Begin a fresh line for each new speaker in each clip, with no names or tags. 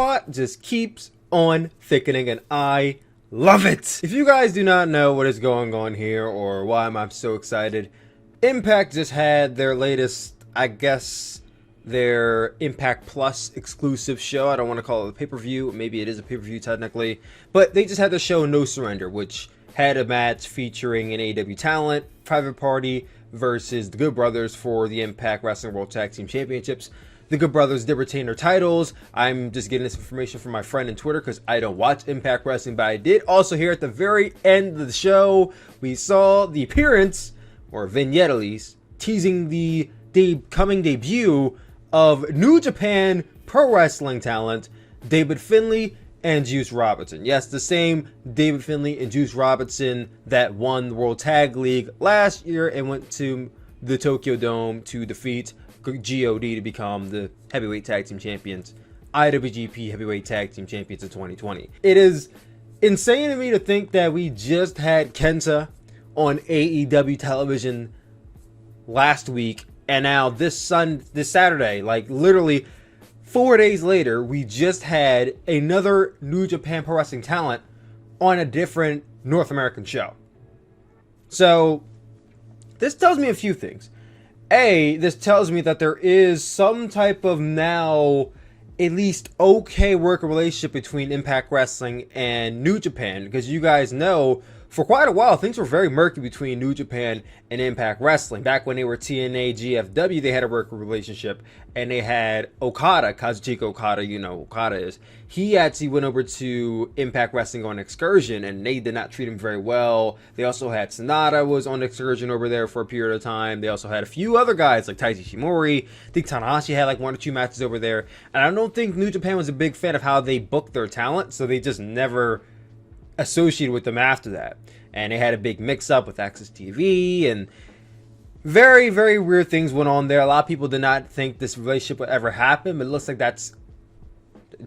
plot just keeps on thickening, and I love it. If you guys do not know what is going on here or why I'm so excited, Impact just had their latest, I guess, their Impact Plus exclusive show. I don't want to call it a pay-per-view. Maybe it is a pay-per-view technically. But they just had the show No Surrender, which had a match featuring an AEW talent, Private Party versus the Good Brothers for the Impact Wrestling World Tag Team Championships. The Good Brothers did retain their titles. I'm just getting this information from my friend on Twitter because I don't watch Impact Wrestling, but I did also hear at the very end of the show, we saw the appearance, or vignette at least, teasing the coming debut of New Japan Pro Wrestling talent, David Finlay and Juice Robinson. Yes, the same David Finlay and Juice Robinson that won the World Tag League last year and went to the Tokyo Dome to defeat GOD to become the Heavyweight Tag Team Champions, IWGP Heavyweight Tag Team Champions in 2020. It is insane to me to think that we just had Kenta on AEW television last week, and now this Saturday, like literally 4 days later, we just had another New Japan Pro Wrestling talent on a different North American show. So this tells me a few things. This tells me that there is some type of now at least okay working relationship between Impact Wrestling and New Japan, because you guys know for quite a while things were very murky between New Japan and Impact Wrestling. Back when they were TNA GFW, they had a working relationship, and they had Okada, Kazuchika Okada, you know Okada is. He actually went over to Impact Wrestling on excursion, and they did not treat him very well. They also had Sonata was on excursion over there for a period of time. They also had a few other guys like Taiji Shimori. I think Tanahashi had like 1 or 2 matches over there. And I don't think New Japan was a big fan of how they booked their talent, so they just never associated with them after that. And they had a big mix-up with Access TV, and very, very weird things went on there. A lot of people did not think this relationship would ever happen, but it looks like that's,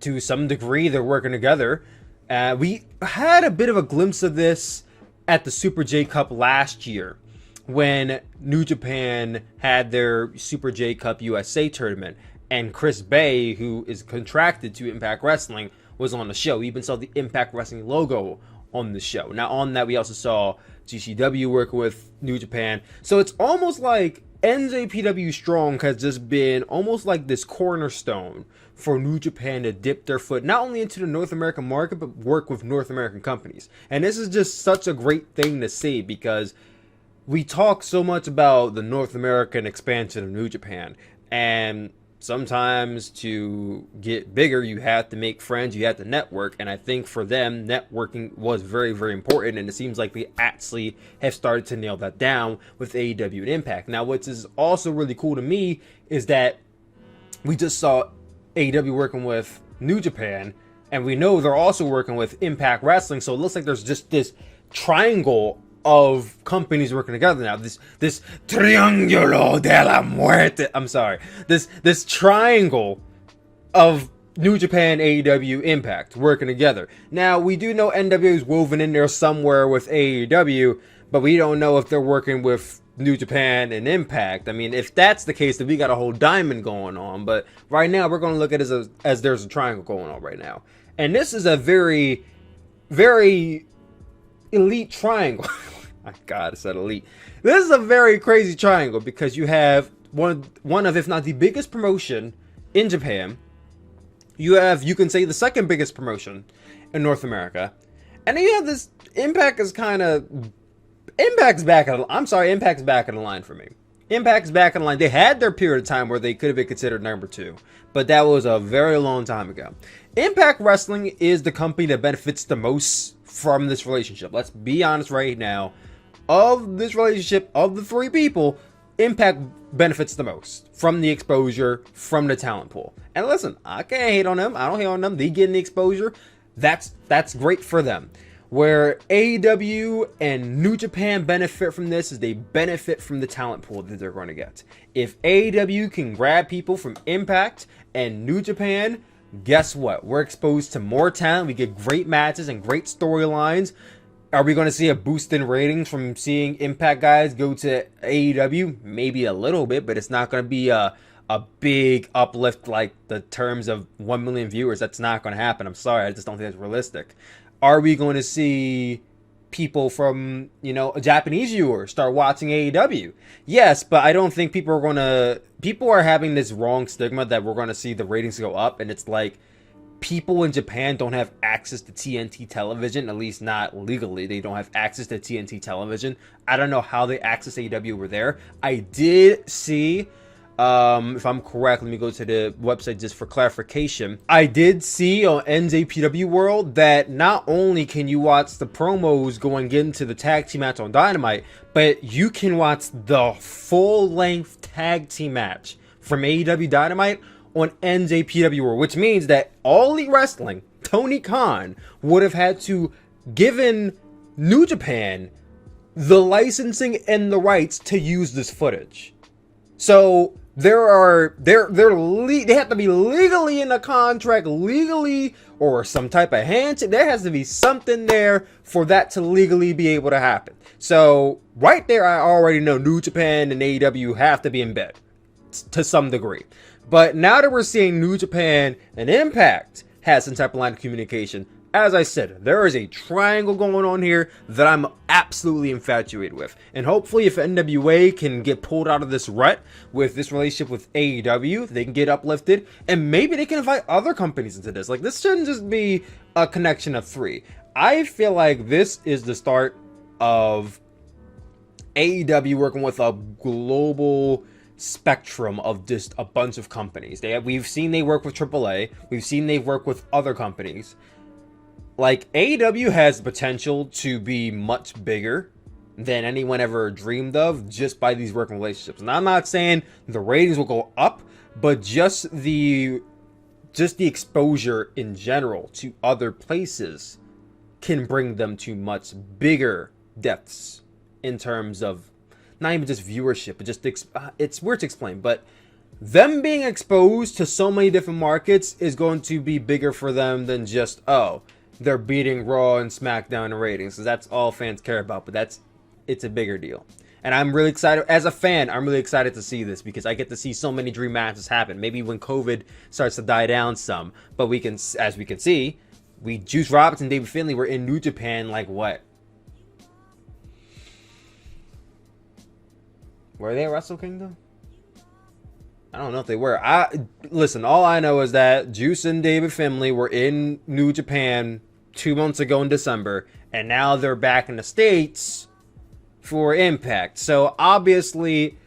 to some degree, they're working together. We had a bit of a glimpse of this at the Super J Cup last year, when New Japan had their Super J Cup USA tournament, and Chris Bay, who is contracted to Impact Wrestling, was on the show. We even saw the Impact Wrestling logo on the show. Now, on that, we also saw GCW working with New Japan. So it's almost like NJPW Strong has just been almost like this cornerstone for New Japan to dip their foot not only into the North American market, but work with North American companies. And this is just such a great thing to see, because we talk so much about the North American expansion of New Japan, and sometimes to get bigger, you have to make friends, you have to network, and I think for them, networking was very, very important, and it seems like they actually have started to nail that down with AEW and Impact. Now, what is also really cool to me is that we just saw AEW working with New Japan, and we know they're also working with Impact Wrestling, so it looks like there's just this triangle of companies working together now. This triángulo de la muerte. I'm sorry. This triangle of New Japan, AEW, Impact working together. Now, we do know NWA is woven in there somewhere with AEW, but we don't know if they're working with New Japan and Impact. I mean, if that's the case, then we got a whole diamond going on. But right now, we're going to look at it as there's a triangle going on right now. And this is a very, very elite triangle. My God, I said elite. This is a very crazy triangle, because you have one of, if not the biggest promotion in Japan. You have, you can say, the second biggest promotion in North America. And then you have this, Impact's back in the line for me. Impact's back in the line. They had their period of time where they could have been considered number 2, but that was a very long time ago. Impact Wrestling is the company that benefits the most from this relationship. Let's be honest right now. Of this relationship, of the 3 people, Impact benefits the most from the exposure, from the talent pool. And listen, I can't hate on them. I don't hate on them. They getting the exposure. That's great for them. Where AEW and New Japan benefit from this is they benefit from the talent pool that they're going to get. If AEW can grab people from Impact and New Japan, guess what? We're exposed to more talent. We get great matches and great storylines. Are we going to see a boost in ratings from seeing Impact guys go to AEW? Maybe a little bit, but it's not going to be a a big uplift like the terms of 1 million viewers. That's not going to happen. I'm sorry. I just don't think that's realistic. Are we going to see people from, a Japanese viewer start watching AEW? Yes, but I don't think people are having this wrong stigma that we're going to see the ratings go up. And it's like, people in Japan don't have access to TNT television, at least not legally. They don't have access to TNT television. I don't know how they access AEW over there. I did see, if I'm correct, let me go to the website just for clarification. I did see on NJPW World that not only can you watch the promos going into the tag team match on Dynamite, but you can watch the full-length tag team match from AEW Dynamite on NJPW World, which means that All Elite Wrestling, Tony Khan, would have had to given New Japan the licensing and the rights to use this footage. So they have to be legally in a contract, legally, or some type of handshake. There has to be something there for that to legally be able to happen. So right there, I already know New Japan and AEW have to be in bed to some degree. But now that we're seeing New Japan and Impact has some type of line of communication, as I said, there is a triangle going on here that I'm absolutely infatuated with. And hopefully if NWA can get pulled out of this rut with this relationship with AEW, they can get uplifted, and maybe they can invite other companies into this. Like, this shouldn't just be a connection of 3. I feel like this is the start of AEW working with a global spectrum of just a bunch of companies. We've seen they work with AAA. We've seen they work with other companies. Like, AEW has the potential to be much bigger than anyone ever dreamed of just by these working relationships. And I'm not saying the ratings will go up, but just the exposure in general to other places can bring them to much bigger depths in terms of not even just viewership, but just it's weird to explain, but them being exposed to so many different markets is going to be bigger for them than just, they're beating Raw and SmackDown in ratings. So that's all fans care about, but it's a bigger deal. And I'm really excited. As a fan, I'm really excited to see this because I get to see so many dream matches happen. Maybe when COVID starts to die down some, but as we can see, Juice Robinson, David Finlay were in New Japan like what? Were they at Wrestle Kingdom? I don't know if they were. Listen, all I know is that Juice and David Finlay were in New Japan 2 months ago in December, and now they're back in the States for Impact. So obviously,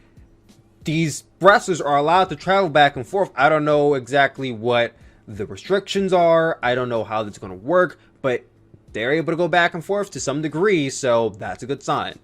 these wrestlers are allowed to travel back and forth. I don't know exactly what the restrictions are. I don't know how that's going to work, but they're able to go back and forth to some degree, so that's a good sign.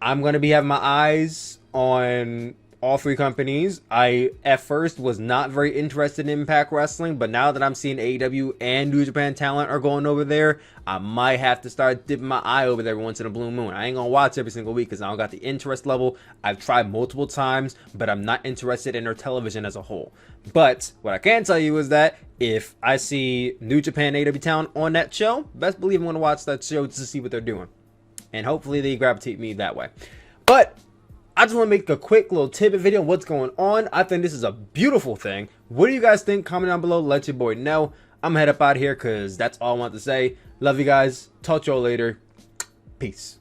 I'm going to be having my eyes on all 3 companies. I, at first, was not very interested in Impact Wrestling, but now that I'm seeing AEW and New Japan talent are going over there, I might have to start dipping my eye over there every once in a blue moon. I ain't going to watch every single week because I don't got the interest level. I've tried multiple times, but I'm not interested in their television as a whole. But what I can tell you is that if I see New Japan AEW talent on that show, best believe I'm going to watch that show just to see what they're doing. And hopefully they gravitate me that way. But I just want to make a quick little tidbit video on what's going on. I think this is a beautiful thing. What do you guys think? Comment down below. Let your boy know. I'm going to head up out of here because that's all I want to say. Love you guys. Talk to y'all later. Peace.